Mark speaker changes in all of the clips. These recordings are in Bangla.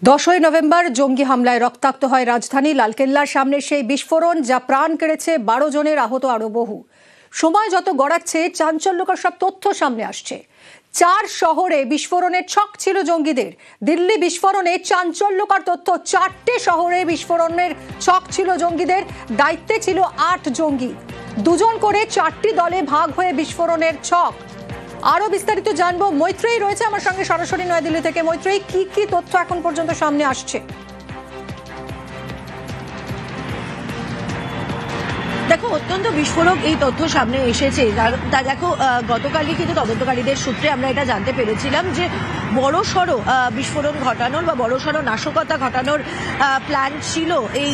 Speaker 1: 10ই নভেম্বর জঙ্গি হামলায় রক্তাক্ত হয় রাজধানী লালকেল্লার সামনে সেই বিস্ফোরণ যা প্রাণ কেড়েছে 12 জনের, আহত আরো বহু। সময় যত গড়াচ্ছে চাঞ্চল্যকর সব তথ্য সামনে আসছে। 4 শহরে বিস্ফোরণের ছক ছিল জঙ্গিদের। দিল্লি বিস্ফোরণে চাঞ্চল্যকর তথ্য, 4টে শহরে বিস্ফোরণের ছক ছিল জঙ্গিদের। দায়িত্বে ছিল 8 জঙ্গি, 2 জন করে 4টি দলে ভাগ হয়ে বিস্ফোরণের ছক। আরো বিস্তারিত জানবো, মৈত্রেয়ী রয়েছে আমার সঙ্গে সরাসরি নয়াদিল্লি থেকে। মৈত্রেয়ী, কি কি তথ্য এখন পর্যন্ত সামনে আসছে?
Speaker 2: দেখো, অত্যন্ত বিস্ফোরক এই তথ্য সামনে এসেছে। দেখো, গতকালই কিন্তু তদন্তকারীদের সূত্রে আমরা এটা জানতে পেরেছিলাম যে বড়সড় বিস্ফোরণ ঘটানোর বা বড়সড় নাশকতা ঘটানোর প্ল্যান ছিল এই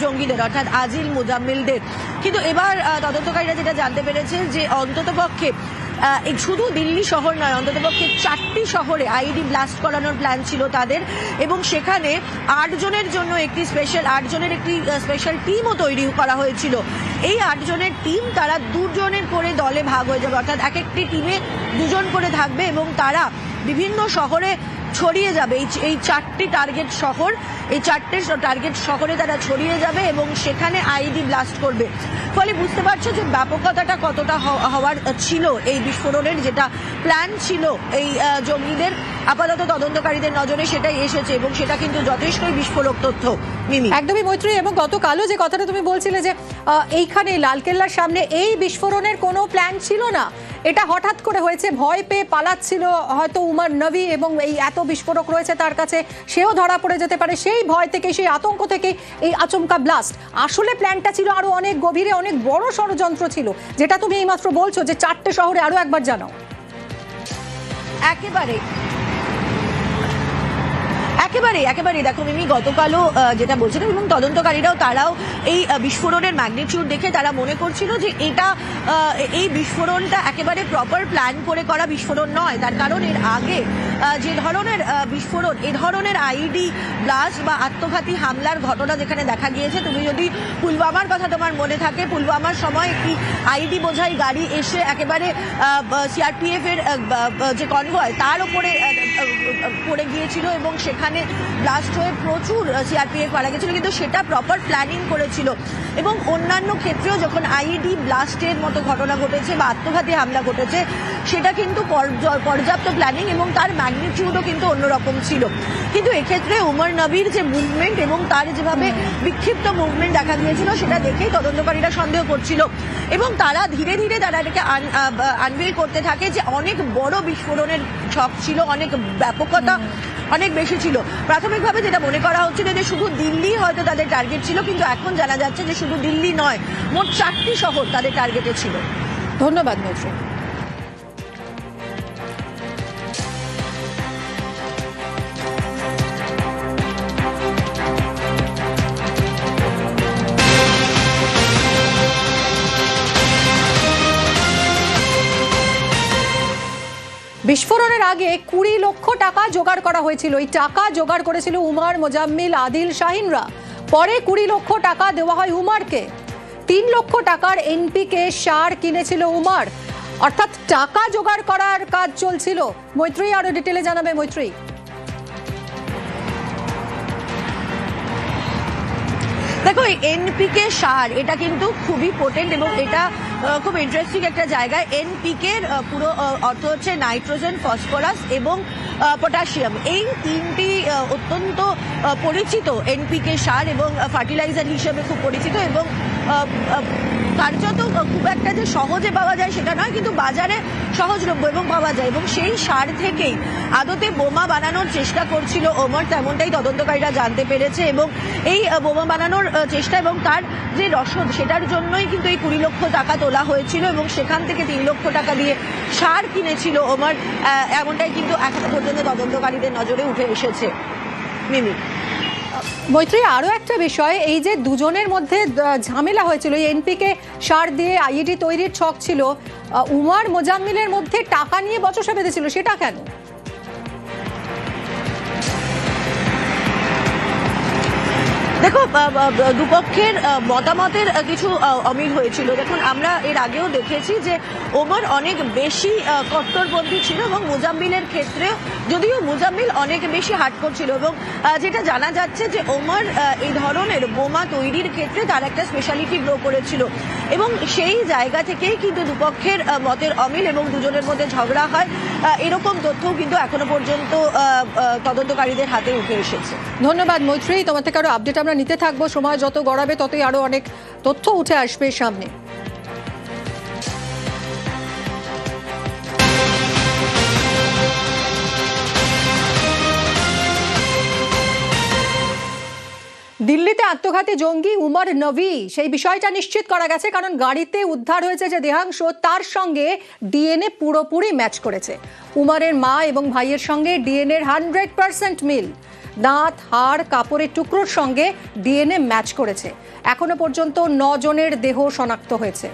Speaker 2: জঙ্গিদের, অর্থাৎ আজিল মুজাম্মিলদের। কিন্তু এবার তদন্তকারীরা যেটা জানতে পেরেছে যে অন্ততপক্ষে শুধু দিল্লি শহর নয়, অন্ততপক্ষে 4টি শহরে আইডি ব্লাস্ট করানোর প্ল্যান ছিল তাদের, এবং সেখানে 8 জনের জন্য একটি স্পেশাল টিমও তৈরি করা হয়েছিল। এই 8 জনের টিম, তারা 2 জনের করে দলে ভাগ হয়ে যাবে, অর্থাৎ এক একটি টিমে 2 জন করে থাকবে এবং তারা বিভিন্ন শহরে ছড়িয়ে যাবে। এই 4টি টার্গেট শহর, এই 4টে টার্গেট শহরে তারা ছড়িয়ে যাবে এবং সেখানে আইডি ব্লাস্ট করবে। ফলে বুঝতে পারছো যে ব্যাপকতাটা কতটা হওয়ার ছিল এই বিস্ফোরণের, যেটা প্ল্যান ছিল এই জঙ্গিদের। আপাতত তদন্তকারীদের নজরে সেটাই এসেছে এবং সেটা কিন্তু যথেষ্টই বিস্ফোরক তথ্য। মিমি,
Speaker 1: একদমই মৈত্রী, এবং গতকালও যে কথাটা তুমি বলছিলে যে এইখানে লালকেল্লার সামনে এই বিস্ফোরণের কোনো প্ল্যান ছিল না, এটা হঠাৎ করে হয়েছে, ভয় পেয়ে পালাচ্ছিল হয়তো উমর নবী, এবং এই এত বিস্ফোরক রয়েছে তার কাছে, সেও ধরা পড়ে যেতে পারে, সেই ভয় থেকে, সেই আতঙ্ক থেকে এই আচমকা ব্লাস্ট। আসলে প্ল্যানটা ছিল আরো অনেক গভীরে, অনেক বড় ষড়যন্ত্র ছিল, যেটা তুমি এইমাত্র বলছো যে 4টে শহরে। আরো একবার জানাও।
Speaker 2: একেবারে দেখো মিমি, গতকালও যেটা বলছিলাম, এবং তদন্তকারীরাও তারাও এই বিস্ফোরণের ম্যাগনিটিউড দেখে তারা মনে করছিল যে এই বিস্ফোরণটা একেবারে প্রপার প্ল্যান করে করা বিস্ফোরণ নয়। তার কারণ এর আগে যে ধরনের বিস্ফোরণ, এ ধরনের আইডি ব্লাস্ট বা আত্মঘাতী হামলার ঘটনা যেখানে দেখা গিয়েছে, তুমি যদি পুলওয়ামার কথা তোমার মনে থাকে, পুলওয়ামার সময় একটি আইডি বোঝাই গাড়ি এসে একেবারে সিআরপিএফ এর যে কনভয় তার উপরে পড়ে গিয়েছিল এবং সেখানে ব্লাস্ট হয়ে প্রচুর সিআরপিএফ মারা গেছিল, কিন্তু সেটা প্রপার প্ল্যানিং করেছিল। এবং অন্যান্য ক্ষেত্রেও যখন আইডি ব্লাস্টের মতো ঘটনা ঘটেছে বা আত্মঘাতী হামলা ঘটেছে, সেটা কিন্তু পর্যাপ্ত প্ল্যানিং এবং তার ম্যাগনিটিউডও কিন্তু অন্যরকম ছিল। কিন্তু এক্ষেত্রে উমর নবীর যে মুভমেন্ট এবং তার যেভাবে বিক্ষিপ্ত মুভমেন্ট দেখা গিয়েছিল, সেটা দেখেই তদন্তকারীরা সন্দেহ করছিল এবং তারা ধীরে ধীরে তারা এটাকে আনভেল করতে থাকে যে অনেক বড় বিস্ফোরণের ছক ছিল, অনেক ব্যাপকতা অনেক বেশি ছিল। প্রাথমিকভাবে যেটা মনে করা হচ্ছিল যে শুধু দিল্লি হয়তো তাদের টার্গেট ছিল, কিন্তু এখন জানা যাচ্ছে যে শুধু দিল্লি নয়, মোট 4টি শহর তাদের টার্গেটে ছিল।
Speaker 1: ধন্যবাদ মৈত্রী। বিস্ফোরণের আগে 20 লক্ষ টাকা জোগাড় করা হয়েছিল। এই টাকা জোগাড় করেছিল উমর, মোজাম্মিল, আদিল, শাহিনরা। পরে 20 লক্ষ টাকা দেওয়া হয় উমরকে। 3 লক্ষ টাকার এনপিকে সার কিনেছিল উমর, অর্থাৎ টাকা জোগাড় করার কাজ চলছিল। মৈত্রী আরো ডিটেলে জানাবে। মৈত্রী,
Speaker 2: দেখো, এনপিকে সার এটা কিন্তু খুবই পোটেন্ট এবং এটা খুব ইন্টারেস্টিং একটা জায়গায়। এনপিকের পুরো অর্থ হচ্ছে নাইট্রোজেন, ফসফরাস এবং পটাশিয়াম। এই 3টি অত্যন্ত পরিচিত এনপিকে সার এবং ফার্টিলাইজার হিসেবে খুব পরিচিত এবং কার্যত খুব একটা যে সহজে পাওয়া যায় সেটা নয়, কিন্তু বাজারে সহজলভ্য এবং পাওয়া যায়। এবং সেই সার থেকেই আদতে বোমা বানানোর চেষ্টা করছিল ওমর, তেমনটাই তদন্তকারীরা জানতে পেরেছে। এবং এই বোমা বানানোর চেষ্টা এবং তার যে রসদ, সেটার জন্যই কিন্তু এই 20 লক্ষ টাকা তোলা হয়েছিল এবং সেখান থেকে 3 লক্ষ টাকা দিয়ে সার কিনেছিল ওমর, এমনটাই কিন্তু এখনো পর্যন্ত তদন্তকারীদের নজরে উঠে এসেছে। মিমি,
Speaker 1: মৈত্রী, আরো একটা বিষয়, এই যে 2 জনের মধ্যে ঝামেলা হয়েছিল, এই এনপিকে সার দিয়ে আইডি তৈরির ছক ছিল, উমর মোজাম্মিলের মধ্যে টাকা নিয়ে বচসা বেঁধেছিল, সেটা কেন?
Speaker 2: দেখো, দুপক্ষের মতামতের কিছু অমিল হয়েছিল। দেখুন, আমরা এর আগেও দেখেছি যে ওমর অনেক বেশি কট্টরপন্থী ছিল এবং মুজাম্মিলের ক্ষেত্রে যদিও মুজাম্মিল অনেক বেশি হার্ডকোর ছিল, এবং যেটা জানা যাচ্ছে যে ওমর এই ধরনের বোমা তৈরির ক্ষেত্রে তার একটা স্পেশালিটি গ্রো করেছিল, এবং সেই জায়গা থেকেই কিন্তু দুপক্ষের মতের অমিল এবং দুজনের মধ্যে ঝগড়া হয়, এরকম তথ্যও কিন্তু এখনো পর্যন্ত তদন্তকারীদের হাতে উঠে এসেছে।
Speaker 1: ধন্যবাদ মৈত্রী, তোমার থেকে আরো আপডেট আমরা নিতে থাকবো। সময় যত গড়াবে ততই আরো অনেক তথ্য উঠে আসবে সামনে। দিল্লিতে আত্মঘাতী জঙ্গি উমর নবী, সেই বিষয়টা নিশ্চিত করা গেছে, কারণ গাড়িতে উদ্ধার হয়েছে যে দেহাংশ তার সঙ্গে ডিএনএ পুরোপুরি ম্যাচ করেছে। উমরের মা এবং ভাইয়ের সঙ্গে ডিএনএর 100% মিল। দাঁত, হাড়, কাপড়ের টুকরোর সঙ্গে ডিএনএ ম্যাচ করেছে। এখনো পর্যন্ত 9 জনের দেহ শনাক্ত হয়েছে।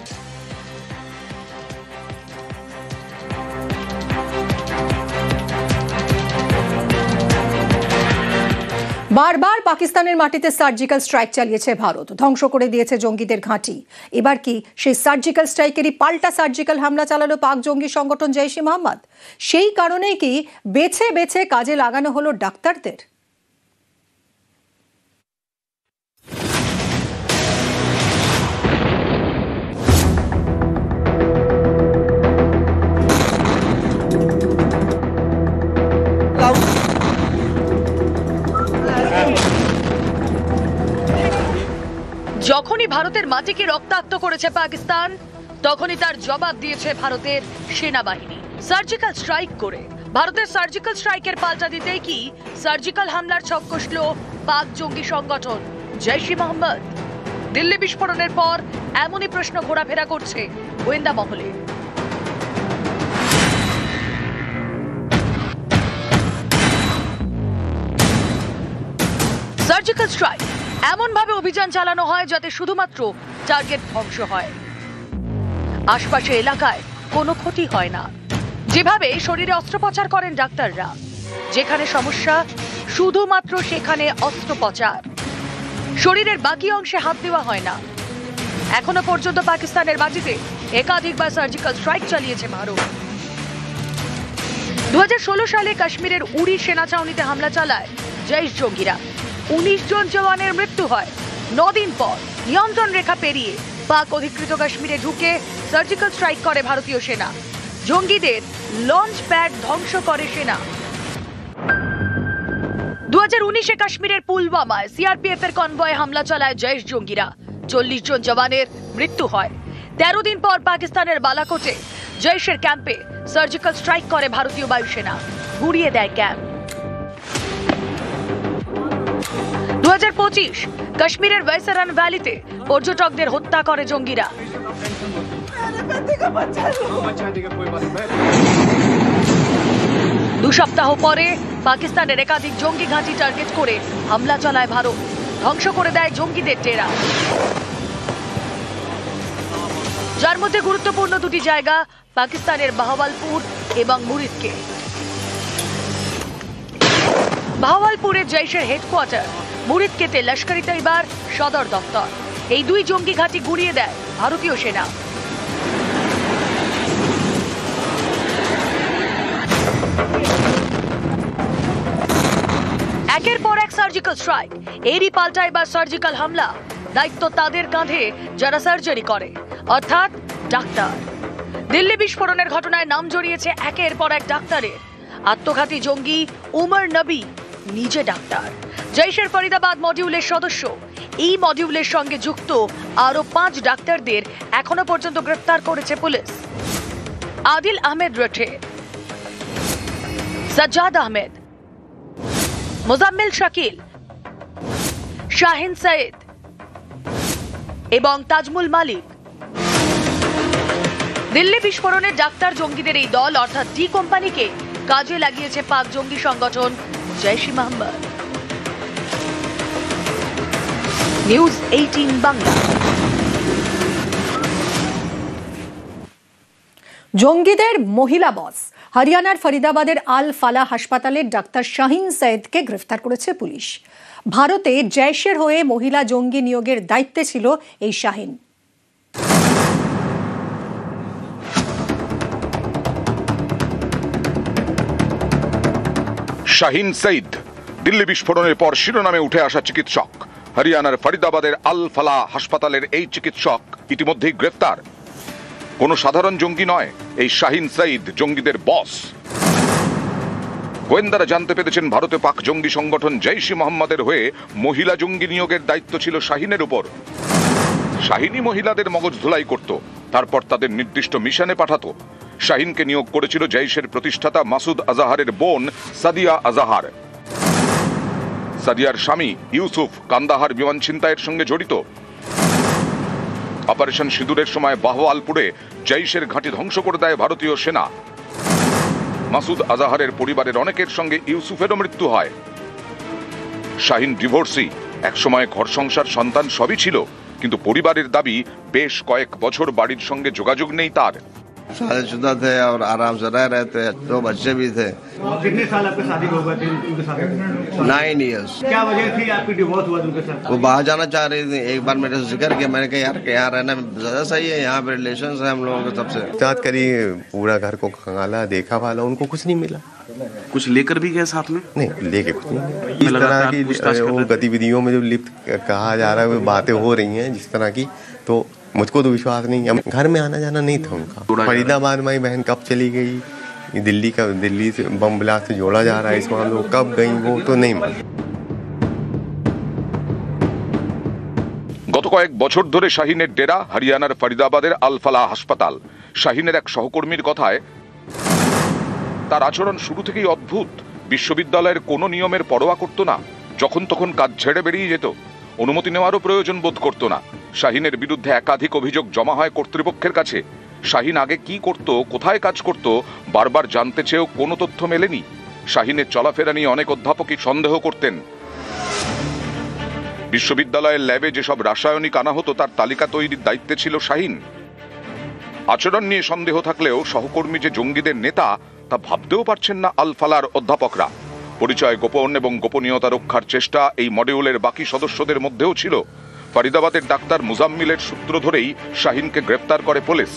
Speaker 1: বারবার পাকিস্তানের মাটিতে সার্জিক্যাল স্ট্রাইক চালিয়েছে ভারত, ধ্বংস করে দিয়েছে জঙ্গিদের ঘাঁটি। এবার কি সেই সার্জিক্যাল স্ট্রাইকেরই পাল্টা সার্জিক্যাল হামলা চালালো পাক জঙ্গি সংগঠন জৈশ-ই মোহাম্মদ? সেই কারণেই কি বেছে বেছে কাজে লাগানো হলো ডাক্তারদের?
Speaker 3: যখনই ভারতের মাটিকে রক্তাক্ত করেছে পাকিস্তান, তখনই তার জবাব দিয়েছে ভারতের সেনাবাহিনী সার্জিক্যাল স্ট্রাইক করে। ভারতের সার্জিক্যাল স্ট্রাইকের পাল্টা দিতেই কি সার্জিক্যাল হামলার ছক কষল পাক জঙ্গি সংগঠন জৈশ-ই মোহাম্মদ? দিল্লি বিস্ফোরণের পর এমনই প্রশ্ন ঘোরাফেরা করছে গোয়েন্দা মহলে। সার্জিক্যাল স্ট্রাইক এমন ভাবে অভিযান চালানো হয় যাতে শুধুমাত্র টার্গেট ধ্বংস হয়, আশপাশে এলাকায় কোনো ক্ষতি হয় না। যেভাবে শরীরে অস্ত্রোপচার করেন ডাক্তাররা, যেখানে সমস্যা শুধুমাত্র সেখানে অস্ত্রোপচার, শরীরের বাকি অংশে হাত দেওয়া হয় না। এখনো পর্যন্ত পাকিস্তানের মাটিতে একাধিকবার সার্জিক্যাল স্ট্রাইক চালিয়েছে ভারত। 2016 সালে কাশ্মীরের উড়ি সেনা ছাউনিতে হামলা চালায় জৈশ জঙ্গিরা। 19 জন জওয়ানের মৃত্যু হয়। 9 দিন পর নিয়ন্ত্রণ রেখা পেরিয়ে পাক অধিকৃত কাশ্মীরে ঢুকে সার্জিক্যাল স্ট্রাইক করে ভারতীয় সেনা। জঙ্গিদের লঞ্চ প্যাড ধ্বংস করে সেনা। 2019-এ কাশ্মীরের পুলওয়ামায় সিআরপিএফ এর কনভয়ে হামলা চালায় জৈশ জঙ্গিরা। 40 জন জওয়ানের মৃত্যু হয়। 13 দিন পর পাকিস্তানের বালাকোটে জৈশের ক্যাম্পে সার্জিক্যাল স্ট্রাইক করে ভারতীয় বায়ুসেনা, গুড়িয়ে দেয় ক্যাম্প। 2025 কাশ্মীরের ওয়েসারান ভ্যালিতে পর্যটকদের হত্যা করে জঙ্গিরা। 2 সপ্তাহ পরে পাকিস্তানের একাধিক জঙ্গি ঘাঁটি টার্গেট করে হামলা চালায় ভারত, ধ্বংস করে দেয় জঙ্গিদের ডেরা, যার মধ্যে গুরুত্বপূর্ণ 2টি জায়গা পাকিস্তানের বাহওয়ালপুর এবং মুরিদকে। বাহওয়ালপুরে জৈশের হেডকোয়ার্টার, মুরিদকেতে লস্কর-ই তৈবার সদর দপ্তর। এই 2 জঙ্গি ঘাঁটি গুড়িয়ে দেয় ভারতীয় সেনা। একের পর এক সার্জিক্যাল স্ট্রাইক, এরই পাল্টা এবার সার্জিক্যাল হামলা। দায়িত্ব তাদের কাঁধে যারা সার্জারি করে, অর্থাৎ ডাক্তার। দিল্লি বিস্ফোরণের ঘটনায় নাম জড়িয়েছে একের পর এক ডাক্তারের। আত্মঘাতী জঙ্গি উমর নবী নিজে ডাক্তার, জৈশের ফরিদাবাদ মডিউলের সদস্য। এই মডিউলের সঙ্গে যুক্ত আরো 5 ডাক্তারদের এখনো পর্যন্ত গ্রেফতার করেছে পুলিশ। আদিল আহমেদ রঠে, সাজ্জাদ আহমেদ, মুজাম্মিল শাকিল, শাহিন সৈয়দ এবং তাজমুল মালিক। দিল্লি বিস্ফোরণের ডাক্তার জঙ্গিদের এই দল অর্থাৎ ডি কোম্পানিকে কাজে লাগিয়েছে পাক জঙ্গি সংগঠন জৈশ-ই মোহাম্মদ। নিউজ 18 বাংলা।
Speaker 1: জঙ্গিদের মহিলা বস, হরিয়ানার ফরিদাবাদের আল ফালাহ হাসপাতালের ডাক্তার শাহিন সৈয়দকে গ্রেফতার করেছে পুলিশ। ভারতে জৈশের হয়ে মহিলা জঙ্গি নিয়োগের দায়িত্বে ছিল এই শাহিন।
Speaker 4: শাহিন সৈয়দ দিল্লি বিস্ফোরণের পর শিরোনামে উঠে আসা চিকিৎসক। হরিয়ানার ফরিদাবাদের আল ফালাহ হাসপাতালের এই চিকিৎসক ইতিমধ্যেই গ্রেফতার। কোনো সাধারণ জঙ্গি নয়, এই শাহিন সৈয়দ জঙ্গিদের বস। গোয়েন্দারা জানতে পেরেছেন ভারতে পাক জঙ্গি সংগঠন জৈশ-ই মোহাম্মদের হয়ে মহিলা জঙ্গি নিয়োগের দায়িত্ব ছিল শাহিনের উপর। শাহিনই মহিলাদের মগজ ধুলাই করত, তারপর তাদের নির্দিষ্ট মিশনে পাঠাতো। শাহিনকে নিয়োগ করেছিল জৈশের প্রতিষ্ঠাতা মাসুদ আজাহারের বোন সাদিয়া আজাহার। সাদিয়ার স্বামী ইউসুফ কান্দাহার বিমান ছিনতাইয়ের সঙ্গে জড়িত। অপারেশন সিঁদুরের সময় বাহওয়ালপুরে জৈশের ঘাঁটি ধ্বংস করে দেয় ভারতীয় সেনা। মাসুদ আজাহারের পরিবারের অনেকের সঙ্গে ইউসুফেরও মৃত্যু হয়। শাহিন ডিভোর্সি, একসময় ঘর সংসার সন্তান সবই ছিল, কিন্তু পরিবারের দাবি বেশ কয়েক বছর বাড়ির সঙ্গে যোগাযোগ নেই তার।
Speaker 5: शादीशुदा थे और आराम से रह रहे थे, 2 बच्चे भी थे।
Speaker 6: कितने साल आपके शादी हो गए थे उनके साथ?
Speaker 5: 9 years।
Speaker 6: क्या वजह थी आपकी डिवोर्स हुआ उनके साथ?
Speaker 5: वो बाहर जाना चाह रही थी। एक बार मेरे से जिक्र किया, मैंने कहा यार यहाँ रहना ज्यादा सही है, यहाँ पे रिलेशन है हम लोगों के तब से।
Speaker 7: जांच करी, पूरा घर को खंगाला, देखा भाला, उनको कुछ नहीं मिला।
Speaker 8: कुछ लेकर भी गए साथ में?
Speaker 7: नहीं, लेके कुछ नहीं मिला। इस तरह की वो गतिविधियों में जो लिप्त कहा जा रहा है, वो बातें हो रही हैं जिस तरह की, तो मुझको तो विश्वास नहीं। घर में आना जाना नहीं था उनका। फरीदाबाद में बहन कब चली गई, दिल्ली से बम ब्लास्ट से जोड़ा जा रहा है इस मामले को, कब गई वो तो नहीं मालूम।
Speaker 4: গত কয়েক বছর ধরে শাহিনের ডেরা হরিয়ানার ফরিদাবাদের আল ফালাহ হাসপাতাল। শাহিনের এক সহকর্মীর কথায়, তার আচরণ শুরু থেকেই অদ্ভুত। বিশ্ববিদ্যালয়ের কোনো নিয়মের পরোয়া করত না, যখন তখন কাজ ছেড়ে বেরিয়ে যেত, অনুমতি নেওয়ারও প্রয়োজন বোধ করত না। শাহিনের বিরুদ্ধে একাধিক অভিযোগ জমা হয় কর্তৃপক্ষের কাছে। শাহিন আগে কি করত, কোথায় কাজ করত, বারবার জানতে চেয়েও কোনো তথ্য মেলেনি। শাহিনের চলাফেরা নিয়ে অনেক অধ্যাপকই সন্দেহ করতেন। বিশ্ববিদ্যালয়ের ল্যাবে যেসব রাসায়নিক আনা হতো তার তালিকা তৈরির দায়িত্বে ছিল শাহিন। আচরণ নিয়ে সন্দেহ থাকলেও সহকর্মী যে জঙ্গিদের নেতা তা ভাবতেও পারছেন না আল ফালাহর অধ্যাপকরা। পরিচয় গোপন এবং গোপনীয়তা রক্ষার চেষ্টা এই মডিউলের বাকি সদস্যদের মধ্যেও ছিল। ফরিদাবাদের ডাক্তার মুজাম্মিলের সূত্র ধরেই শাহিনকে গ্রেপ্তার করে পুলিশ।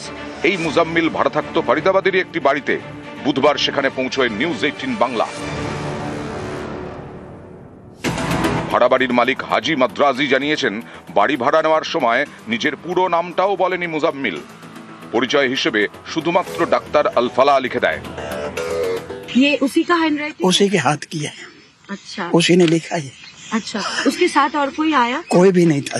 Speaker 4: এই মুজাম্মিল ভাড়া থাকত ফরিদাবাদেরই একটি বাড়িতে। বুধবার সেখানে পৌঁছয় নিউজ 18 বাংলা। ভাড়া বাড়ির মালিক হাজি মাদ্রাজি জানিয়েছেন, বাড়ি ভাড়া নেওয়ার সময় নিজের পুরো নামটাও বলেনি মুজাম্মিল। পরিচয় হিসেবে শুধুমাত্র ডাক্তার আল ফালাহ লিখে দেয়।
Speaker 2: ये उसी का हैंडराइटिंग?
Speaker 9: उसी के हाथ की है।
Speaker 2: अच्छा,
Speaker 9: उसी ने लिखा है।
Speaker 2: अच्छा, उसके साथ और कोई आया?
Speaker 9: कोई भी नहीं था।